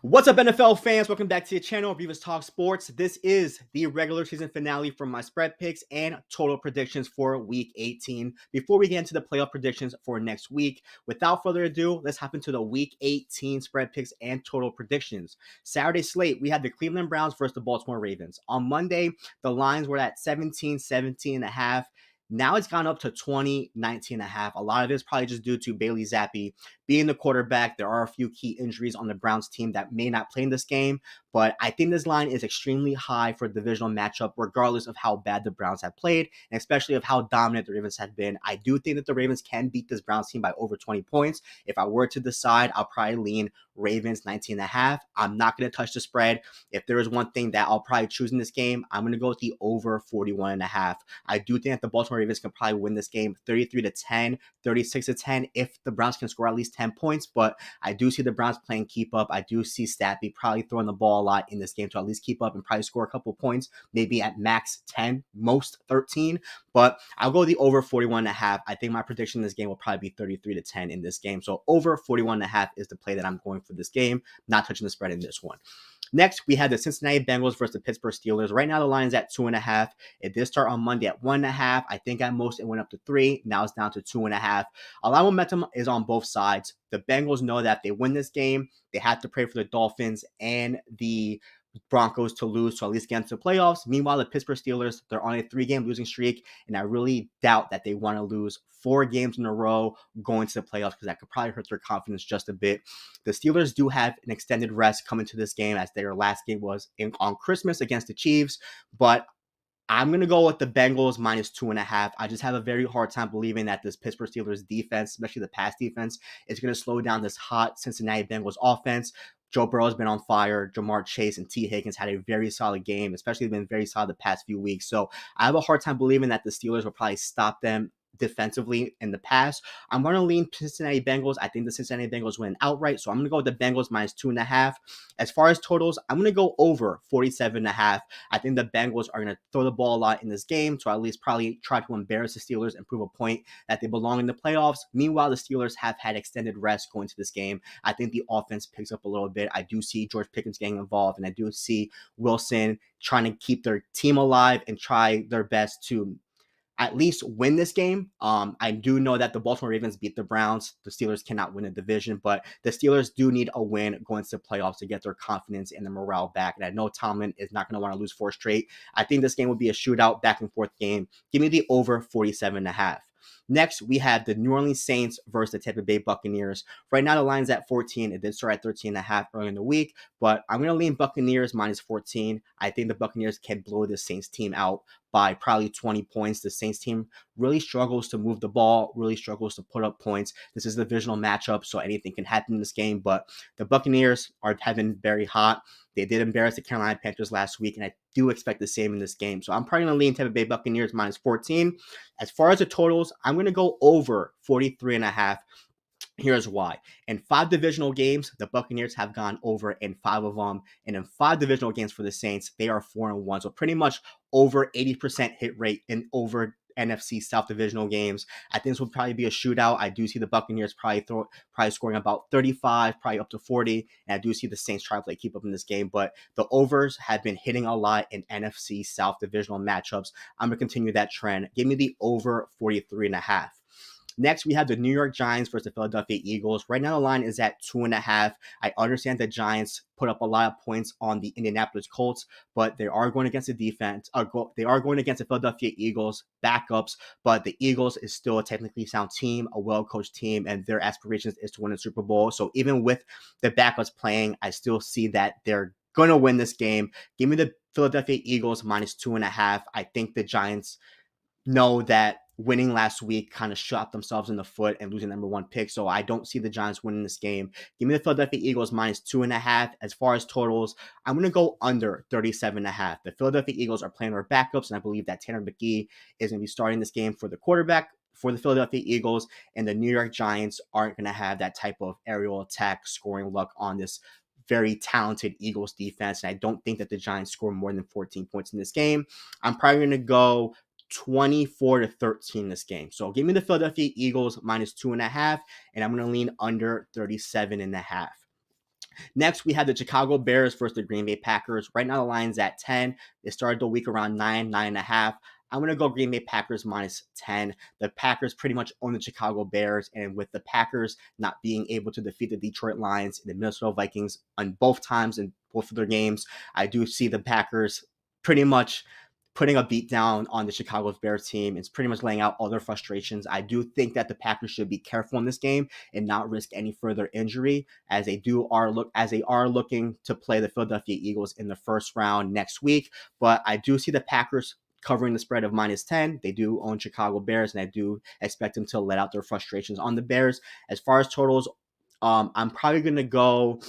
What's up, NFL fans? Welcome back to the channel, Revis Talk Sports. This is the regular season finale for my spread picks and total predictions for Week 18. Before we get into the playoff predictions for next week, without further ado, let's hop into the Week 18 spread picks and total predictions. Saturday slate, we had the Cleveland Browns versus the Baltimore Ravens. On Monday, the lines were at 17 and a half. Now it's gone up to 20, 19 and a half. A lot of it is probably just due to Bailey Zappi being the quarterback. There are a few key injuries on the Browns team that may not play in this game, but I think this line is extremely high for a divisional matchup, regardless of how bad the Browns have played, and especially of how dominant the Ravens have been. I do think that the Ravens can beat this Browns team by over 20 points. If I were to decide, I'll probably lean Ravens 19 and a half. I'm not going to touch the spread. If there is one thing that I'll probably choose in this game, I'm going to go with the over 41 and a half. I do think that the Baltimore Ravens can probably win this game 33-10, 36-10 if the Browns can score at least 10 points, but I do see the Browns playing keep up. I do see Stappy probably throwing the ball a lot in this game to at least keep up and probably score a couple points, maybe at max 10, most 13, but I'll go the over 41 and a half. I think my prediction in this game will probably be 33-10 in this game. So over 41 and a half is the play that I'm going for this game, not touching the spread in this one. Next, we had the Cincinnati Bengals versus the Pittsburgh Steelers. Right now, the line is at 2.5. It did start on Monday at 1.5. I think at most it went up to 3. Now it's down to 2.5. A lot of momentum is on both sides. The Bengals know that if they win this game, they have to pray for the Dolphins and the Broncos to lose to at least get into the playoffs. Meanwhile, the Pittsburgh Steelers, they're on a 3-game losing streak, and I really doubt that they want to lose 4 games in a row going to the playoffs because that could probably hurt their confidence just a bit. The Steelers do have an extended rest coming to this game as their last game was on Christmas against the Chiefs, but I'm going to go with the Bengals minus 2.5. I just have a very hard time believing that this Pittsburgh Steelers defense, especially the pass defense, is going to slow down this hot Cincinnati Bengals offense. Joe Burrow has been on fire. Jamar Chase and T. Higgins had a very solid game, especially been very solid the past few weeks. So I have a hard time believing that the Steelers will probably stop them defensively in the past. I'm going to lean Cincinnati Bengals. I think the Cincinnati Bengals win outright, so I'm going to go with the Bengals minus 2.5. As far as totals, I'm going to go over 47.5. I think the Bengals are going to throw the ball a lot in this game, so at least probably try to embarrass the Steelers and prove a point that they belong in the playoffs. Meanwhile, the Steelers have had extended rest going to this game. I think the offense picks up a little bit. I do see George Pickens getting involved, and I do see Wilson trying to keep their team alive and try their best to at least win this game. I do know that the Baltimore Ravens beat the Browns. The Steelers cannot win a division, but the Steelers do need a win going to the playoffs to get their confidence and their morale back. And I know Tomlin is not going to want to lose 4 straight. I think this game will be a shootout, back and forth game. Give me the over 47.5. Next, we have the New Orleans Saints versus the Tampa Bay Buccaneers. Right now, the line's at 14. It did start at 13.5 early in the week, but I'm going to lean Buccaneers minus 14. I think the Buccaneers can blow the Saints team out by probably 20 points. The Saints team really struggles to move the ball, really struggles to put up points. This is a divisional matchup, so anything can happen in this game, but the Buccaneers have been very hot. They did embarrass the Carolina Panthers last week, and I do expect the same in this game. So I'm probably going to lean Tampa Bay Buccaneers minus 14. As far as the totals, I'm going to go over 43.5. Here's why. In 5 divisional games, the Buccaneers have gone over in 5 of them. And in 5 divisional games for the Saints, they are 4-1. So pretty much over 80% hit rate in over NFC South divisional games. I think this will probably be a shootout. I do see the Buccaneers probably scoring about 35, probably up to 40. And I do see the Saints try to play keep up in this game. But the overs have been hitting a lot in NFC South divisional matchups. I'm going to continue that trend. Give me the over 43.5. Next, we have the New York Giants versus the Philadelphia Eagles. Right now, the line is at 2.5. I understand the Giants put up a lot of points on the Indianapolis Colts, but they are going against the defense. They are going against the Philadelphia Eagles backups, but the Eagles is still a technically sound team, a well-coached team, and their aspirations is to win the Super Bowl. So even with the backups playing, I still see that they're going to win this game. Give me the Philadelphia Eagles minus 2.5. I think the Giants know that winning last week kind of shot themselves in the foot and losing the number 1 pick. So I don't see the Giants winning this game. Give me the Philadelphia Eagles minus 2.5. As far as totals, I'm going to go under 37.5. The Philadelphia Eagles are playing their backups, and I believe that Tanner McGee is going to be starting this game for the quarterback for the Philadelphia Eagles, and the New York Giants aren't going to have that type of aerial attack scoring luck on this very talented Eagles defense. And I don't think that the Giants score more than 14 points in this game. I'm probably going to go 24-13 this game. So give me the Philadelphia Eagles minus 2.5, and I'm going to lean under 37.5. Next, we have the Chicago Bears versus the Green Bay Packers. Right now, the line's at 10. It started the week around 9.5. I'm going to go Green Bay Packers minus 10. The Packers pretty much own the Chicago Bears, and with the Packers not being able to defeat the Detroit Lions and the Minnesota Vikings on both times in both of their games, I do see the Packers pretty much putting a beat down on the Chicago Bears team. It's pretty much laying out all their frustrations. I do think that the Packers should be careful in this game and not risk any further injury, as they are looking to play the Philadelphia Eagles in the first round next week. But I do see the Packers covering the spread of minus 10. They do own Chicago Bears, and I do expect them to let out their frustrations on the Bears. As far as totals, I'm probably going to go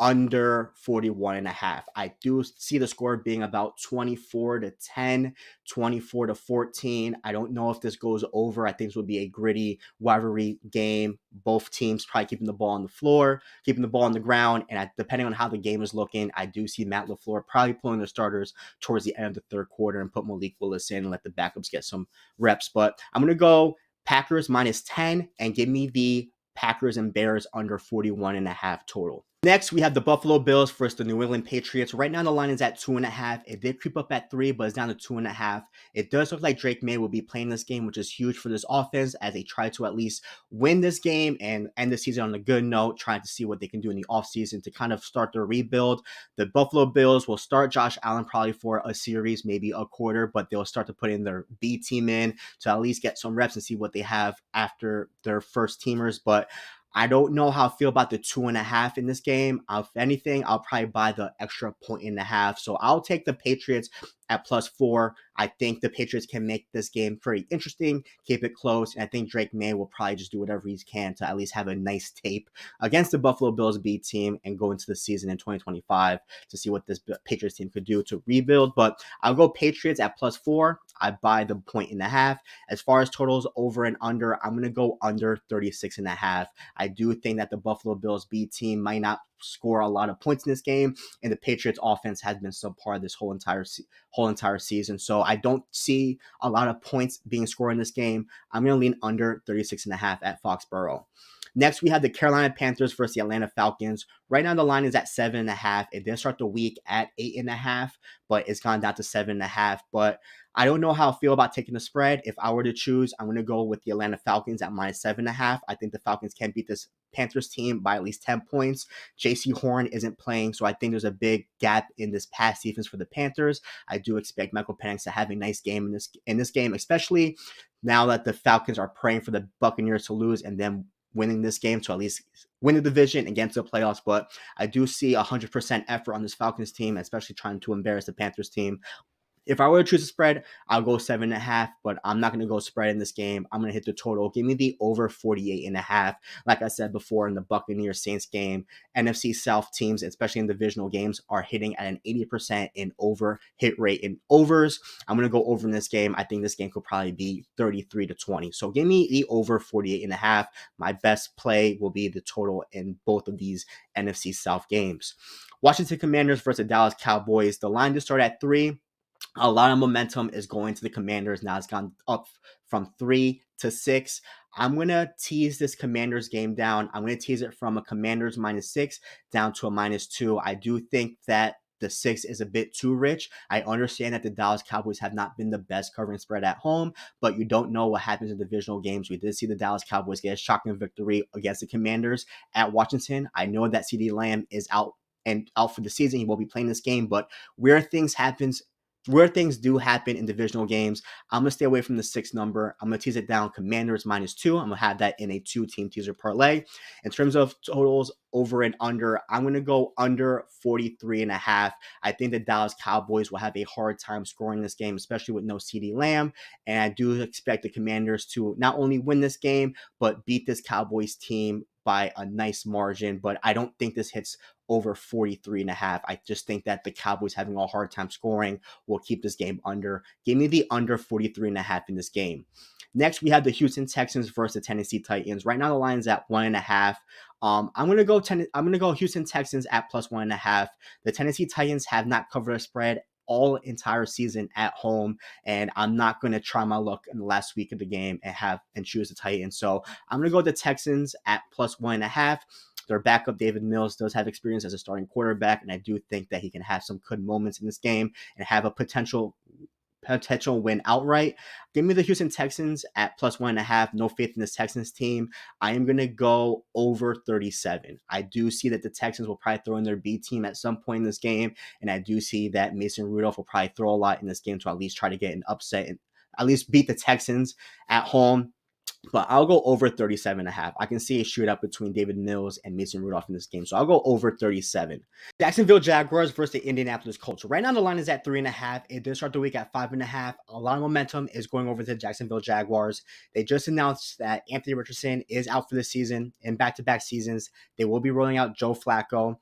under 41.5. I do see the score being about 24-10, 24-14. I don't know if this goes over. I think this would be a gritty rivalry game. Both teams probably keeping the ball on the floor, keeping the ball on the ground, and depending on how the game is looking, I do see Matt LaFleur probably pulling the starters towards the end of the third quarter and put Malik Willis in and let the backups get some reps. But I'm going to go Packers minus 10 and give me the Packers and Bears under 41.5 total. Next, we have the Buffalo Bills versus the New England Patriots. Right now, the line is at 2.5. It did creep up at 3, but it's down to 2.5. It does look like Drake May will be playing this game, which is huge for this offense as they try to at least win this game and end the season on a good note, trying to see what they can do in the offseason to kind of start their rebuild. The Buffalo Bills will start Josh Allen probably for a series, maybe a quarter, but they'll start to put in their B team in to at least get some reps and see what they have after their first teamers. But I don't know how I feel about the 2.5 in this game. If anything, I'll probably buy the extra 1.5. So I'll take the Patriots at +4. I think the Patriots can make this game pretty interesting, keep it close, and I think Drake May will probably just do whatever he can to at least have a nice tape against the Buffalo Bills B team and go into the season in 2025 to see what this Patriots team could do to rebuild. But I'll go Patriots at +4. I buy the 1.5. As far as totals over and under, I'm going to go under 36.5. I do think that the Buffalo Bills B team might not score a lot of points in this game, and the Patriots offense has been subpar this whole entire season. So I don't see a lot of points being scored in this game. I'm going to lean under 36.5 at Foxborough. Next, we have the Carolina Panthers versus the Atlanta Falcons. Right now, the line is at 7.5. It did start the week at 8.5, but it's gone down to 7.5. But I don't know how I feel about taking the spread. If I were to choose, I'm going to go with the Atlanta Falcons at minus 7.5. I think the Falcons can beat this Panthers team by at least 10 points. J.C. Horn isn't playing, so I think there's a big gap in this pass defense for the Panthers. I do expect Michael Penix to have a nice game in this game, especially now that the Falcons are praying for the Buccaneers to lose and then winning this game to at least win the division and get into the playoffs. But I do see 100% effort on this Falcons team, especially trying to embarrass the Panthers team. If I were to choose a spread, I'll go 7.5, but I'm not going to go spread in this game. I'm going to hit the total. Give me the over 48.5. Like I said before in the Buccaneers Saints game, NFC South teams, especially in divisional games, are hitting at an 80% in over hit rate in overs. I'm going to go over in this game. I think this game could probably be 33-20. So give me the over 48.5. My best play will be the total in both of these NFC South games. Washington Commanders versus Dallas Cowboys. The line just started at 3. A lot of momentum is going to the Commanders. Now it's gone up from 3 to 6. I'm going to tease this Commanders game down. I'm going to tease it from a Commanders -6 down to a -2. I do think that the 6 is a bit too rich. I understand that the Dallas Cowboys have not been the best covering spread at home, but you don't know what happens in divisional games. We did see the Dallas Cowboys get a shocking victory against the Commanders at Washington. I know that CeeDee Lamb is out for the season. He won't be playing this game, but where things do happen in divisional games, I'm going to stay away from the 6 number. I'm going to tease it down. Commanders -2. I'm going to have that in a 2-team teaser parlay. In terms of totals over and under, I'm going to go under 43.5. I think the Dallas Cowboys will have a hard time scoring this game, especially with no CeeDee Lamb. And I do expect the Commanders to not only win this game, but beat this Cowboys team by a nice margin. But I don't think this hits over 43.5. I just think that the Cowboys having a hard time scoring will keep this game under. Give me the under 43.5 in this game. Next, we have the Houston Texans versus the Tennessee Titans. Right now, the line is at 1.5. I'm gonna go Houston Texans at +1.5. The Tennessee Titans have not covered a spread all entire season at home, and I'm not going to try my luck in the last week of the game and choose the Titans. So I'm going to go with the Texans at +1.5. Their backup, David Mills, does have experience as a starting quarterback, and I do think that he can have some good moments in this game and have a potential win outright. Give me the Houston Texans at +1.5. No faith in this Texans team. I am going to go over 37. I do see that the Texans will probably throw in their B team at some point in this game, and I do see that Mason Rudolph will probably throw a lot in this game to at least try to get an upset and at least beat the Texans at home. But I'll go over 37.5. I can see a shootout between David Mills and Mason Rudolph in this game. So I'll go over 37. Jacksonville Jaguars versus the Indianapolis Colts. Right now the line is at 3.5. It did start the week at 5.5. A lot of momentum is going over to the Jacksonville Jaguars. They just announced that Anthony Richardson is out for the season. In back-to-back seasons, they will be rolling out Joe Flacco.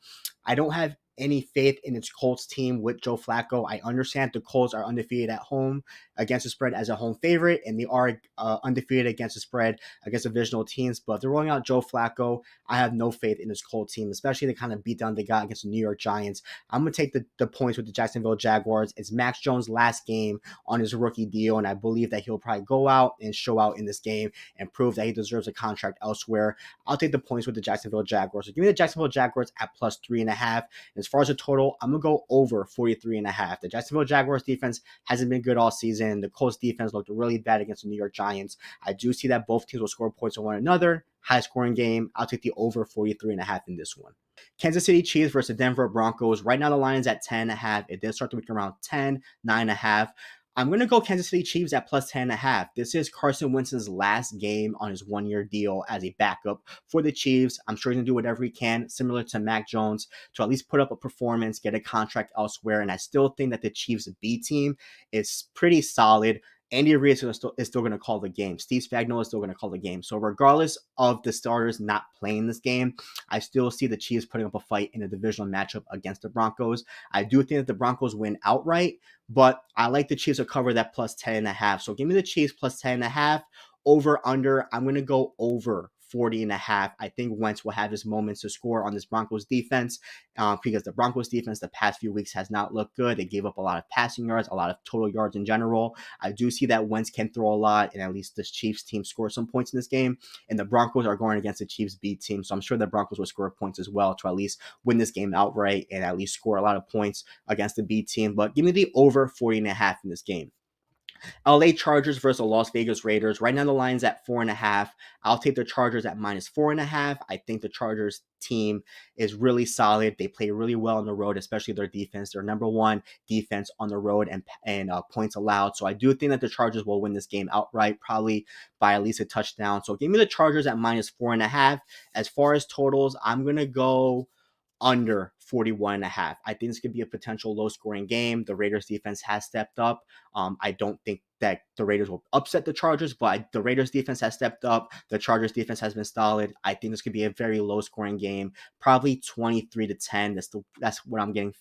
I don't have any faith in its Colts team with Joe Flacco. I understand the Colts are undefeated at home against the spread as a home favorite, and they are undefeated against the spread against divisional teams. But if they're rolling out Joe Flacco, I have no faith in this Colts team, especially the kind of beatdown they got against the New York Giants. I'm going to take the points with the Jacksonville Jaguars. It's Max Jones' last game on his rookie deal, and I believe that he'll probably go out and show out in this game and prove that he deserves a contract elsewhere. I'll take the points with the Jacksonville Jaguars. So give me the Jacksonville Jaguars at +3.5. As far as the total, I'm going to go over 43.5. The Jacksonville Jaguars defense hasn't been good all season. The Colts defense looked really bad against the New York Giants. I do see that both teams will score points on one another. High scoring game. I'll take the over 43.5 in this one. Kansas City Chiefs versus Denver Broncos. Right now the line is at 10.5. It did start the week around 10, 9.5. I'm going to go Kansas City Chiefs at +10.5. This is Carson Wentz's last game on his one-year deal as a backup for the Chiefs. I'm sure he's going to do whatever he can, similar to Mac Jones, to at least put up a performance, get a contract elsewhere. And I still think that the Chiefs B team is pretty solid. Andy Reid is still going to call the game. Steve Spagnuolo is still going to call the game. So regardless of the starters not playing this game, I still see the Chiefs putting up a fight in a divisional matchup against the Broncos. I do think that the Broncos win outright, but I like the Chiefs to cover that +10.5. So give me the Chiefs +10.5. Over, under, I'm going to go over 40.5. I think Wentz will have his moments to score on this Broncos defense because the Broncos defense the past few weeks has not looked good. They gave up a lot of passing yards, a lot of total yards in general. I do see that Wentz can throw a lot, and at least this Chiefs team scores some points in this game. And the Broncos are going against the Chiefs B team, so I'm sure the Broncos will score points as well to at least win this game outright and at least score a lot of points against the B team. But give me the over 40.5 in this game. LA Chargers versus the Las Vegas Raiders. Right now the line's at 4.5. I'll take the Chargers at -4.5. I think the Chargers team is really solid. They play really well on the road, especially their defense. They're number one defense on the road and points allowed. So I do think that the Chargers will win this game outright, probably by at least a touchdown. So give me the Chargers at -4.5. As far as totals, I'm going to go under 41.5. I think this could be a potential low-scoring game. The Raiders defense has stepped up. I don't think that the Raiders will upset the Chargers, but the Raiders defense has stepped up. The Chargers defense has been solid. I think this could be a very low-scoring game, probably 23-10. That's what I'm getting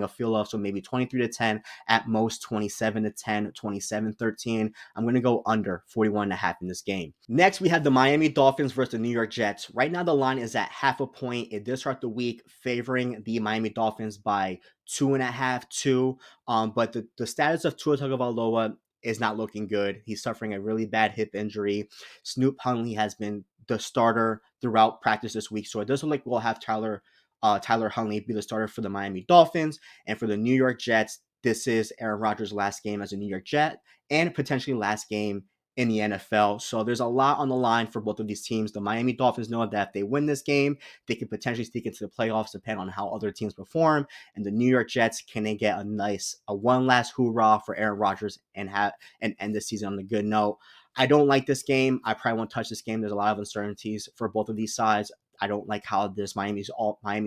a feel of. So maybe 23-10, at most 27-10, 27-13. I'm going to go under 41.5 in this game. Next, we have the Miami Dolphins versus the New York Jets. Right now, the line is at 0.5 point. It did start the week favoring the Miami Dolphins by 2.5, 2. But the status of Tua Tagovailoa is not looking good. He's suffering a really bad hip injury. Snoop Huntley has been the starter throughout practice this week, so it doesn't look like we'll have Tyler Huntley be the starter for the Miami Dolphins. And for the New York Jets, this is Aaron Rodgers' last game as a New York Jet and potentially last game in the NFL. So there's a lot on the line for both of these teams. The Miami Dolphins know that if they win this game, they could potentially sneak into the playoffs depending on how other teams perform. And the New York Jets, can they get a one last hoorah for Aaron Rodgers and end the season on a good note? I don't like this game. I probably won't touch this game. There's a lot of uncertainties for both of these sides. I don't like how this Miami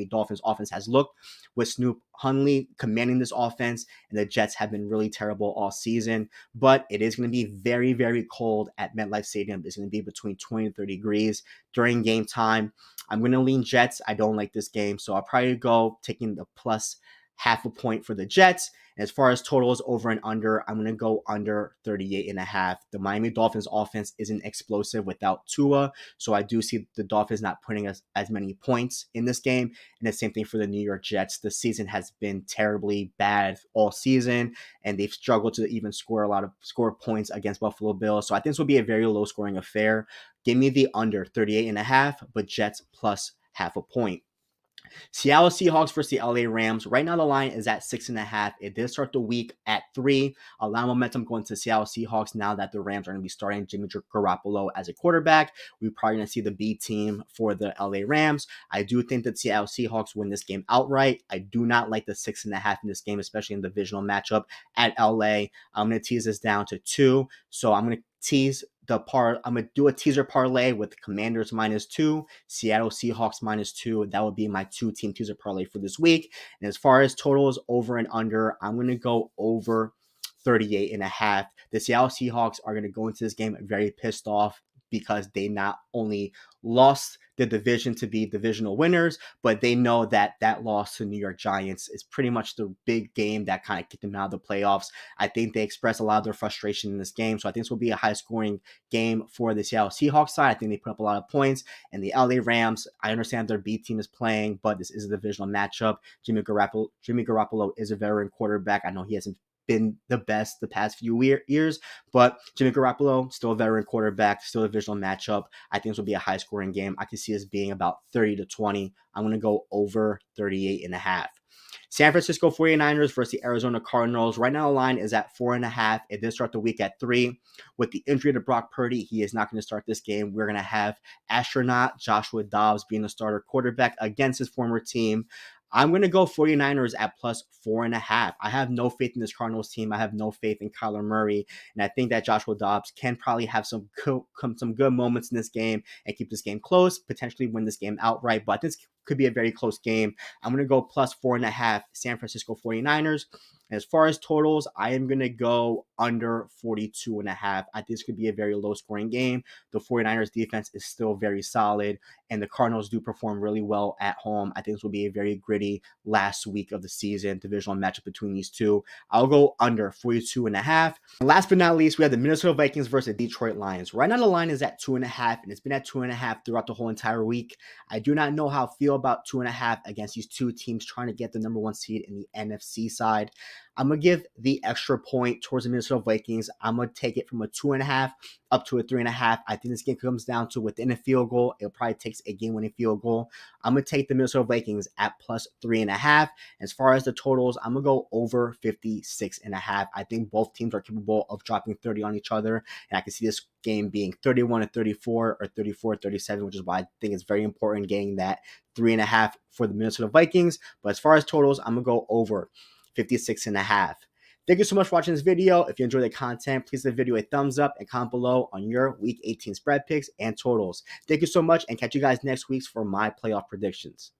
Dolphins offense has looked with Snoop Huntley commanding this offense, and the Jets have been really terrible all season. But it is going to be very, very cold at MetLife Stadium. It's going to be between 20 to 30 degrees during game time. I'm going to lean Jets. I don't like this game, so I'll probably go taking the plus 0.5 point for the Jets. And as far as totals over and under, I'm going to go under 38.5. The Miami Dolphins offense isn't explosive without Tua, so I do see the Dolphins not putting as many points in this game. And the same thing for the New York Jets. The season has been terribly bad all season, and they've struggled to even score points against Buffalo Bills. So I think this will be a very low-scoring affair. Give me the under 38.5, but Jets plus half a point. Seattle Seahawks versus the LA Rams. Right now, the line is at 6.5. It did start the week at 3. A lot of momentum going to Seattle Seahawks now that the Rams are going to be starting Jimmy Garoppolo as a quarterback. We're probably going to see the B team for the LA Rams. I do think that Seattle Seahawks win this game outright. I do not like the 6.5 in this game, especially in the divisional matchup at LA. I'm going to tease this down to 2. So I'm going to tease I'm going to do a teaser parlay with Commanders -2, Seattle Seahawks -2. That would be my 2-team teaser parlay for this week. And as far as totals over and under, I'm going to go over 38.5. The Seattle Seahawks are going to go into this game very pissed off because they not only lost the division to be divisional winners, but they know that that loss to New York Giants is pretty much the big game that kind of kicked them out of the playoffs. I think they expressed a lot of their frustration in this game, so I think this will be a high-scoring game for the Seattle Seahawks side. I think they put up a lot of points. And the LA Rams, I understand their B team is playing, but this is a divisional matchup. Jimmy Garoppolo is a veteran quarterback. I know he hasn't been the best the past few years, but Jimmy Garoppolo, still a veteran quarterback, still a divisional matchup. I think this will be a high-scoring game. I can see this being about 30-20. I'm going to go over 38.5. San Francisco 49ers versus the Arizona Cardinals. Right now, the line is at 4.5. It did start the week at 3. With the injury to Brock Purdy, he is not going to start this game. We're going to have astronaut Joshua Dobbs being the starter quarterback against his former team. I'm going to go 49ers at +4.5. I have no faith in this Cardinals team. I have no faith in Kyler Murray. And I think that Joshua Dobbs can probably have some good moments in this game and keep this game close, potentially win this game outright. But this could be a very close game. I'm going to go +4.5 San Francisco 49ers. As far as totals, I am going to go under 42.5. I think this could be a very low-scoring game. The 49ers defense is still very solid, and the Cardinals do perform really well at home. I think this will be a very gritty last week of the season, divisional matchup between these two. I'll go under 42.5. And last but not least, we have the Minnesota Vikings versus Detroit Lions. Right now, the line is at 2.5, and it's been at 2.5 throughout the whole entire week. I do not know how I feel about 2.5 against these two teams trying to get the number 1 seed in the NFC side. I'm going to give the extra point towards the Minnesota Vikings. I'm going to take it from a 2.5 up to a 3.5. I think this game comes down to within a field goal. It probably takes a game-winning field goal. I'm going to take the Minnesota Vikings at +3.5. As far as the totals, I'm going to go over 56.5. I think both teams are capable of dropping 30 on each other, and I can see this game being 31-34 or 34-37, which is why I think it's very important getting that 3.5 for the Minnesota Vikings. But as far as totals, I'm going to go over 56.5. Thank you so much for watching this video. If you enjoyed the content, please give the video a thumbs up and comment below on your Week 18 spread picks and totals. Thank you so much, and catch you guys next week for my playoff predictions.